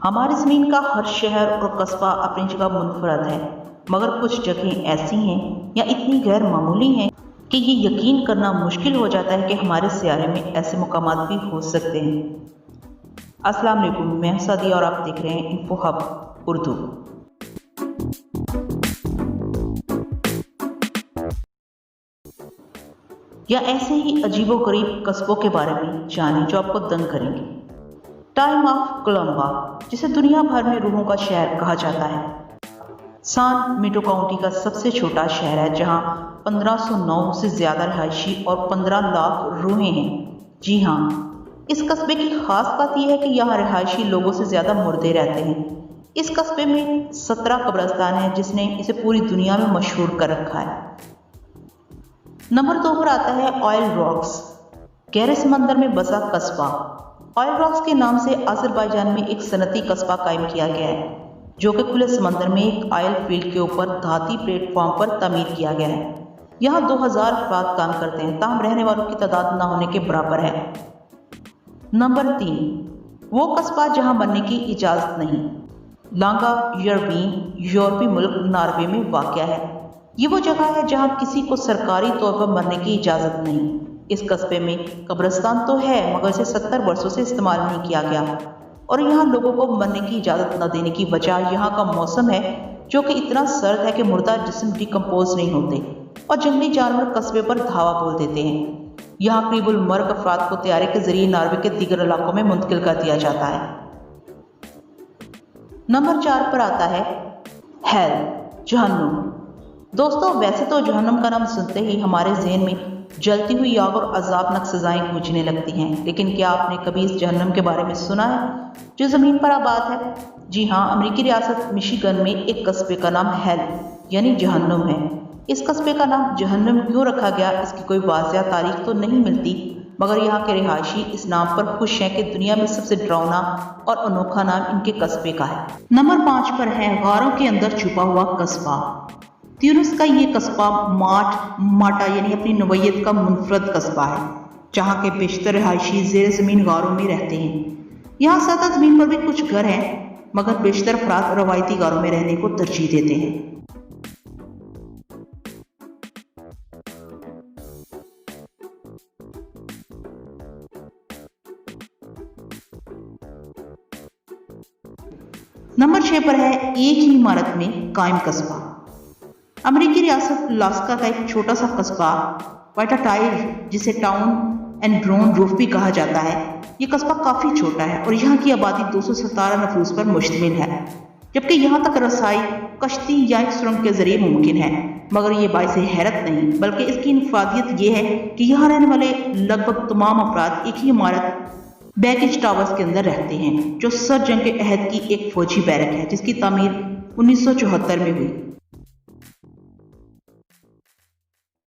हमारी ज़मीन का हर शहर और कस्बा अपनी जगह मुनफरद है, मगर कुछ जगहें ऐसी हैं या इतनी गैर मामूली हैं कि ये यकीन करना मुश्किल हो जाता है कि हमारे सियारे में ऐसे मकामात भी हो सकते हैं। अस्सलाम वालेकुम, मैं सादिया और आप देख रहे हैं इन्फो हब उर्दू। या ऐसे ही अजीबोगरीब कस्बों के बारे में जानें जो आपको दंग करेंगे। टाइम ऑफ कोलंबा, जिसे दुनिया भर में रूहों का शहर कहा जाता है, सान मिटो काउंटी का सबसे छोटा शहर है जहां 1509 से ज़्यादा रिहायशी और 15 लाख रूहें हैं। जी हाँ, इस कस्बे की खास बात यह है कि यहाँ रिहायशी लोगों से ज़्यादा मुर्दे रहते हैं। इस कस्बे में 17 कब्रिस्तान हैं, जिसने इसे पूरी दुनिया में मशहूर कर रखा है। नंबर 2 पर आता है ऑयल रॉक्स, गहरे समंदर में बसा कस्बा। ऑयल रॉक्स के नाम से अज़रबैजान में एक सनती कस्बा कायम किया गया है, जो कि खुले समंदर में एक ऑयल फील्ड के ऊपर धाती प्लेटफॉर्म पर तमीर किया गया है। यहाँ 2000 अफराद काम करते हैं, ताहम रहने वालों की तादाद न होने के बराबर है। नंबर 3, वो कस्बा जहाँ मरने की इजाज़त नहीं, लांगा यरबीन, यूरोपीय मुल्क नॉर्वे में वाक़या है। ये वो जगह है जहाँ किसी को सरकारी तौर पर मरने की इजाज़त नहीं। इस कस्बे में कब्रिस्तान तो है, मगर इसे 70 वर्षों से इस्तेमाल नहीं किया गया, और यहाँ लोगों को मरने की इजाज़त न देने की वजह यहाँ का मौसम है, जो कि इतना सर्द है कि मुर्दा जिस्म डिकम्पोज नहीं होते और जंगली जानवर कस्बे पर धावा बोल देते हैं। यहाँ करीबुल मर्ग अफराद को तैयारी के जरिए नॉर्वे के दीगर इलाकों में मुंतकिल कर दिया जाता है। नंबर 4 पर आता है हेल, जहन्नुम। दोस्तों, वैसे तो जहन्नुम का नाम सुनते ही हमारे ज़हन में जलती हुई आग और अज़ाबनाक सजाएं गूंजने लगती हैं, लेकिन क्या आपने कभी इस जहन्नुम के बारे में सुना है जो ज़मीन पर आबाद है? जी हाँ, अमेरिकी रियासत मिशिगन में एक कस्बे का नाम हेल यानी जहन्नुम है। इस कस्बे का नाम जहन्नुम क्यों रखा गया, इसकी कोई वाज़िया तारीख तो नहीं मिलती, मगर यहाँ के रिहायशी इस नाम पर खुश हैं कि दुनिया में सबसे डरावना और अनोखा नाम इनके कस्बे का है। नंबर 5 पर है गारों के अंदर छुपा हुआ कस्बा। त्यूनिस का ये कस्बा माटा यानी अपनी नोयत का मुनफरद कस्बा है, जहाँ के बेशतर रिहायशी ज़ेर ज़मीन गारों में रहते हैं। यहाँ सतह ज़मीन पर भी कुछ घर हैं, मगर बेशतर अफराद रवायती गारों में रहने को तरजीह देते हैं। नंबर 6 पर है एक ही इमारत में कायम कस्बा। अमेरिकी रियासत अलास्का का एक छोटा सा कस्बा वाइटाटाइल, जिसे टाउन एंड ड्रोन रूफ भी कहा जाता है, ये कस्बा काफ़ी छोटा है और यहाँ की आबादी 217 नफूस पर मुश्तमिल है, जबकि यहाँ तक रसाई कश्ती या एक सुरंग के जरिए मुमकिन है। मगर ये बाइस हैरत नहीं, बल्कि इसकी इनफरादियत ये है कि यहाँ रहने वाले लगभग तमाम अफराद एक ही इमारत बैगेज टावर्स के अंदर रहते हैं, जो सर जंग के अहद की एक फौजी बैरक है, जिसकी तामीर 1974 में हुई।